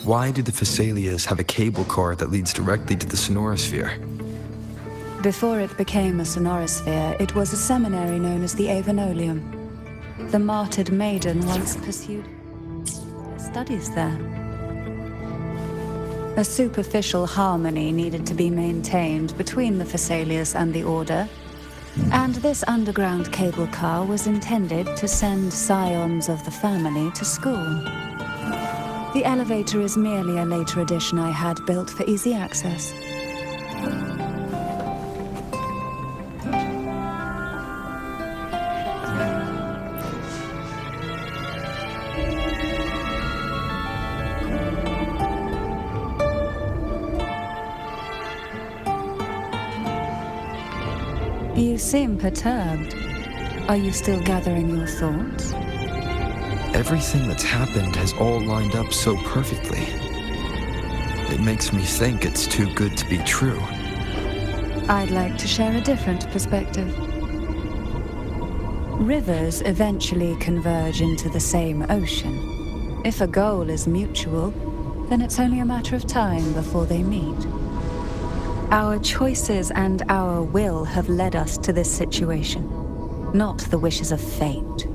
Why do the Phasalias have a cable car that leads directly to the sonorosphere? Before it became a sonorosphere, it was a seminary known as the Avenolium. The martyred maiden once pursued her studies there. A superficial harmony needed to be maintained between the Phasalias and the Order, and this underground cable car was intended to send scions of the family to school. The elevator is merely a later addition I had built for easy access. You seem perturbed. Are you still gathering your thoughts? Everything that's happened has all lined up so perfectly. It makes me think it's too good to be true. I'd like to share a different perspective. Rivers eventually converge into the same ocean. If a goal is mutual, then it's only a matter of time before they meet. Our choices and our will have led us to this situation, not the wishes of fate.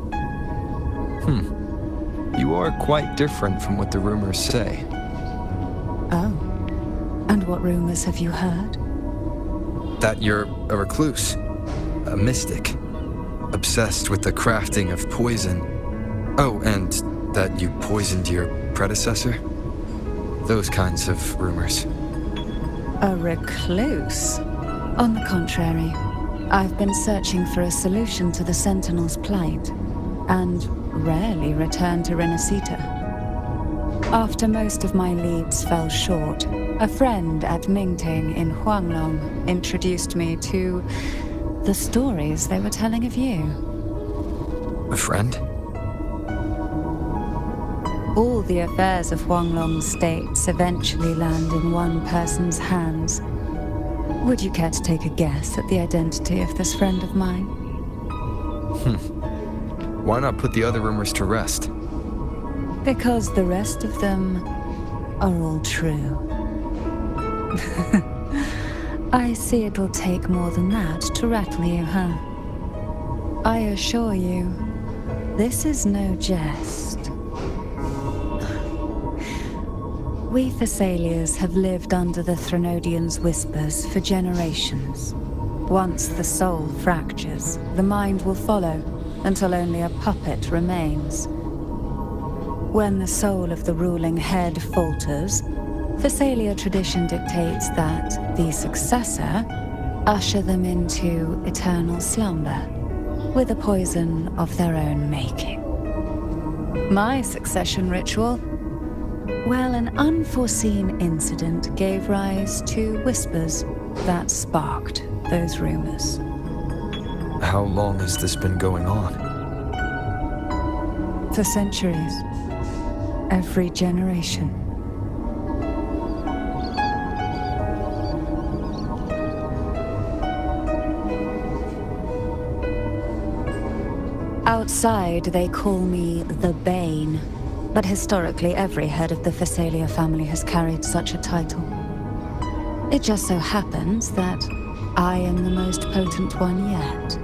You are quite different from what the rumors say. Oh, and what rumors have you heard? That you're a recluse, a mystic, obsessed with the crafting of poison. Oh, and that you poisoned your predecessor? Those kinds of rumors. A recluse? On the contrary, I've been searching for a solution to the Sentinel's plight, and rarely return to Renacita. After most of my leads fell short, a friend at Mingting in Huanglong introduced me to the stories they were telling of you. A friend? All the affairs of Huanglong states eventually land in one person's hands. Would you care to take a guess at the identity of this friend of mine? Why not put the other rumors to rest? Because the rest of them are all true. I see it'll take more than that to rattle you, huh? I assure you, this is no jest. We Thessalians have lived under the Threnodians' whispers for generations. Once the soul fractures, the mind will follow, until only a puppet remains. When the soul of the ruling head falters, Thessalia tradition dictates that the successor usher them into eternal slumber, with a poison of their own making. My succession ritual? Well, an unforeseen incident gave rise to whispers that sparked those rumors. How long has this been going on? For centuries. Every generation. Outside, they call me the Bane, but historically every head of the Thessalia family has carried such a title. It just so happens that I am the most potent one yet.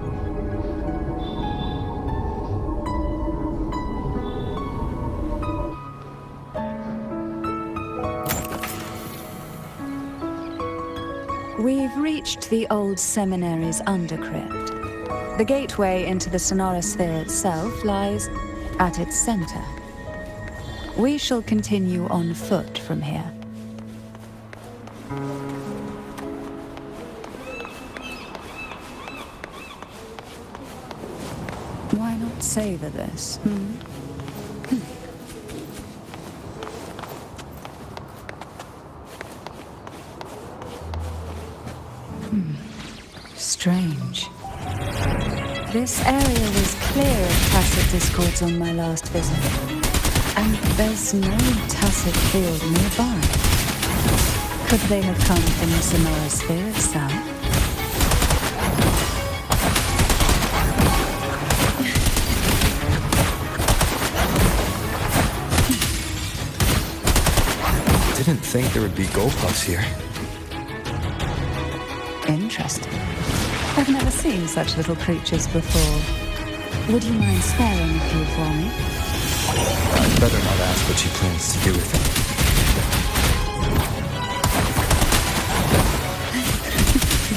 We've reached the old seminary's undercrypt. The gateway into the sonorosphere itself lies at its center. We shall continue on foot from here. Why not savor this? Strange. This area was clear of tacit discords on my last visit, and there's no tacit field nearby. Could they have come from the sonorosphere itself? Didn't think there would be gold puffs here. Interesting. I've never seen such little creatures before. Would you mind sparing a few for me? I'd better not ask what she plans to do with them.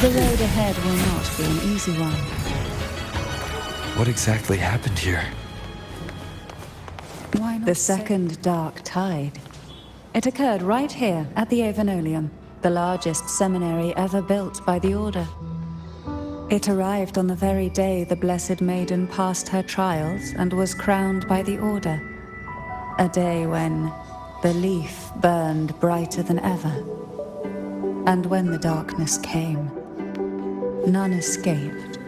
The road ahead will not be an easy one. What exactly happened here? Why not the second dark tide. It occurred right here at the Avenolium, the largest seminary ever built by the Order. It arrived on the very day the Blessed Maiden passed her trials and was crowned by the Order. A day when the leaf burned brighter than ever. And when the darkness came, none escaped.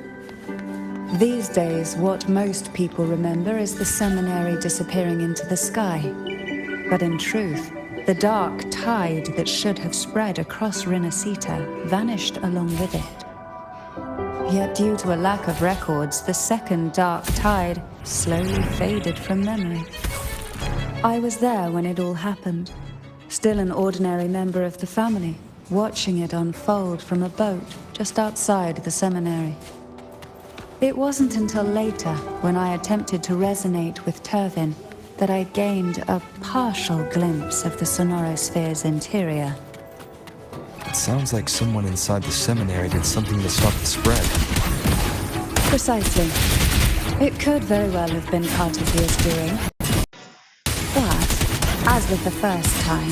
These days, what most people remember is the seminary disappearing into the sky. But in truth, the dark tide that should have spread across Rinascita vanished along with it. Yet due to a lack of records, the second dark tide slowly faded from memory. I was there when it all happened, still an ordinary member of the family, watching it unfold from a boat just outside the seminary. It wasn't until later, when I attempted to resonate with Turvin, that I gained a partial glimpse of the Sonorosphere's interior. It sounds like someone inside the seminary did something to stop the spread. Precisely. It could very well have been Cartesia's doing. But, as with the first time,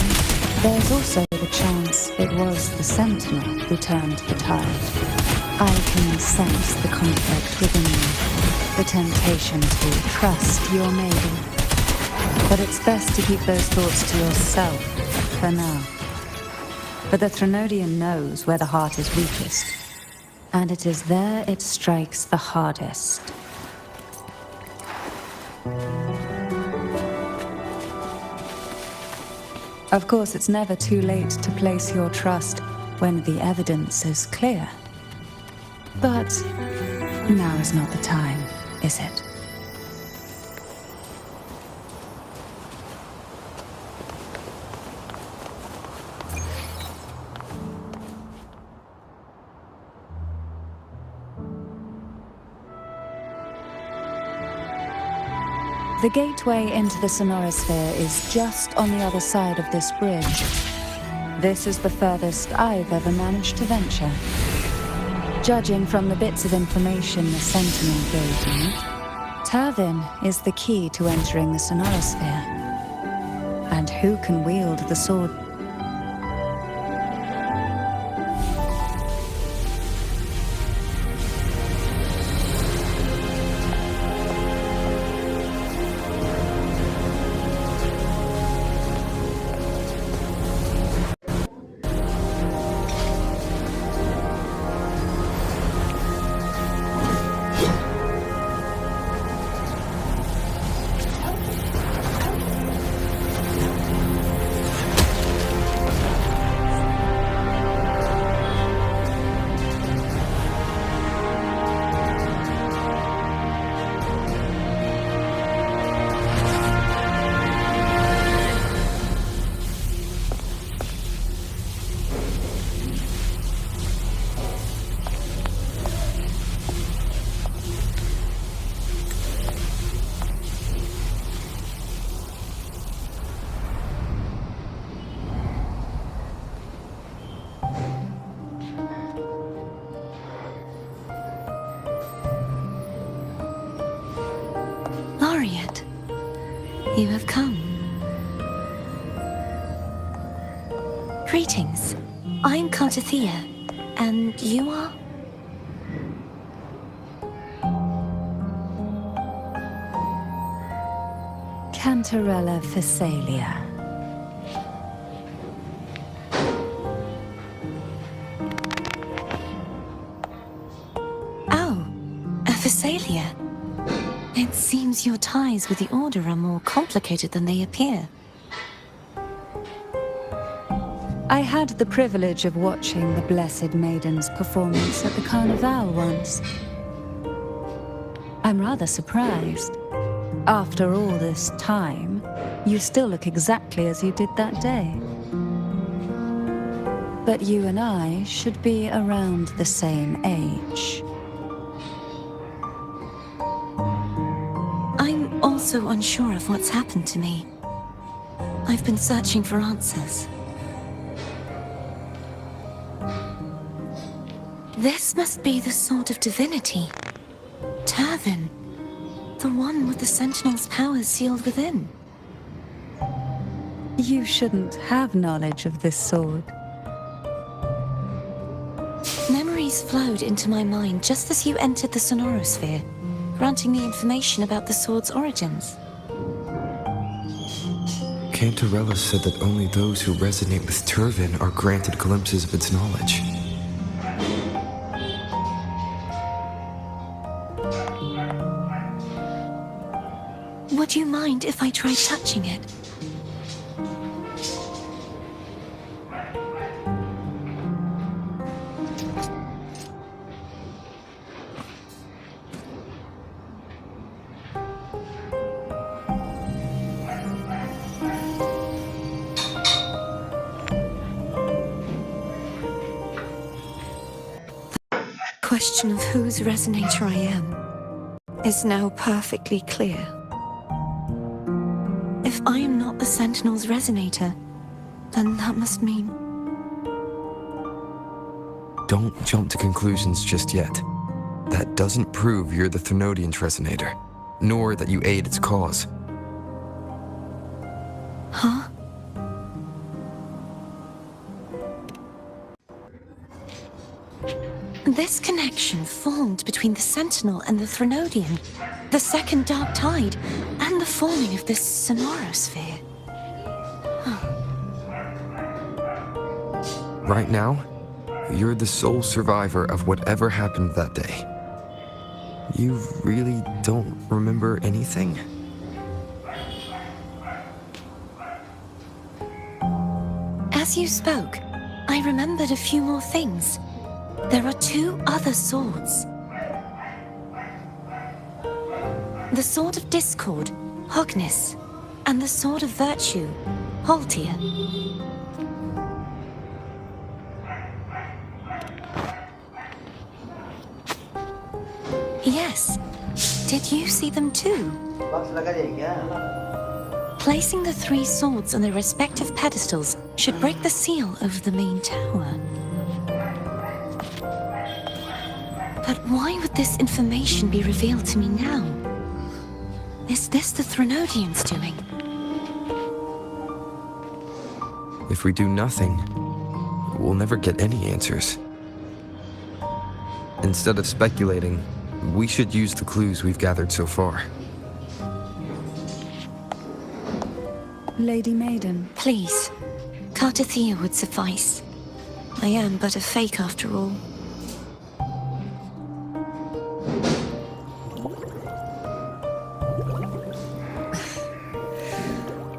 there's also the chance it was the Sentinel who turned the tide. I can sense the conflict within you, the temptation to trust your maiden. But it's best to keep those thoughts to yourself, for now. For the Threnodian knows where the heart is weakest, and it is there it strikes the hardest. Of course, it's never too late to place your trust when the evidence is clear. But now is not the time, is it? The gateway into the Sonorosphere is just on the other side of this bridge. This is the furthest I've ever managed to venture. Judging from the bits of information the Sentinel gave me, Turvin is the key to entering the Sonorosphere. And who can wield the sword? You have come. Greetings. I'm Cartethia, and you are? Cantarella Phasalia. Oh, a Phasalia. It seems your ties with the Order are more complicated than they appear. I had the privilege of watching the Blessed Maiden's performance at the Carnival once. I'm rather surprised. After all this time, you still look exactly as you did that day. But you and I should be around the same age. I'm also unsure of what's happened to me. I've been searching for answers. This must be the Sword of Divinity. Turvin. The one with the Sentinel's powers sealed within. You shouldn't have knowledge of this sword. Memories flowed into my mind just as you entered the Sonorosphere, granting me information about the sword's origins. Cantarella said that only those who resonate with Turvin are granted glimpses of its knowledge. Would you mind if I tried touching it? The question of whose resonator I am is now perfectly clear. If I am not the Sentinel's resonator, then that must mean... Don't jump to conclusions just yet. That doesn't prove you're the Threnodian's resonator, nor that you aid its cause. Huh? This connection formed between the Sentinel and the Threnodian, the second Dark Tide, and the forming of this Sonorosphere. Right now, you're the sole survivor of whatever happened that day. You really don't remember anything? As you spoke, I remembered a few more things. There are two other swords. The Sword of Discord, Hognis, and the Sword of Virtue, Haltia. Yes. Did you see them too? Placing the three swords on their respective pedestals should break the seal over the main tower. But why would this information be revealed to me now? Is this the Threnodians' doing? If we do nothing, we'll never get any answers. Instead of speculating, we should use the clues we've gathered so far. Lady Maiden. Please, Cartathea would suffice. I am but a fake after all.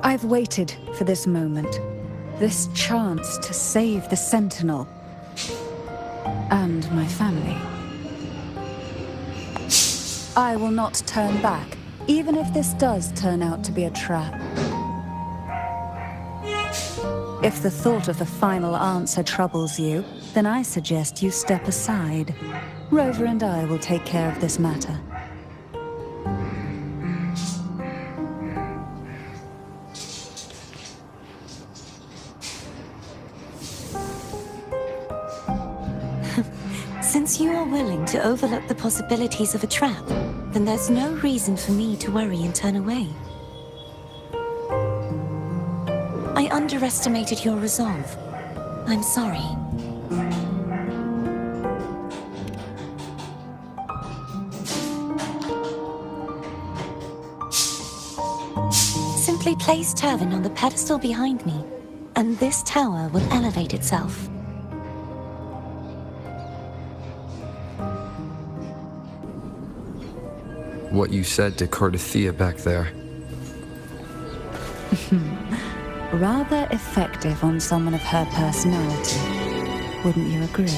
I've waited for this moment, this chance to save the Sentinel and my family. I will not turn back, even if this does turn out to be a trap. If the thought of the final answer troubles you, then I suggest you step aside. Rover and I will take care of this matter. Since you are willing to overlook the possibilities of a trap, then there's no reason for me to worry and turn away. I underestimated your resolve. I'm sorry. Simply place Turvin on the pedestal behind me, and this tower will elevate itself. What you said to Cartathea back there. Rather effective on someone of her personality. Wouldn't you agree?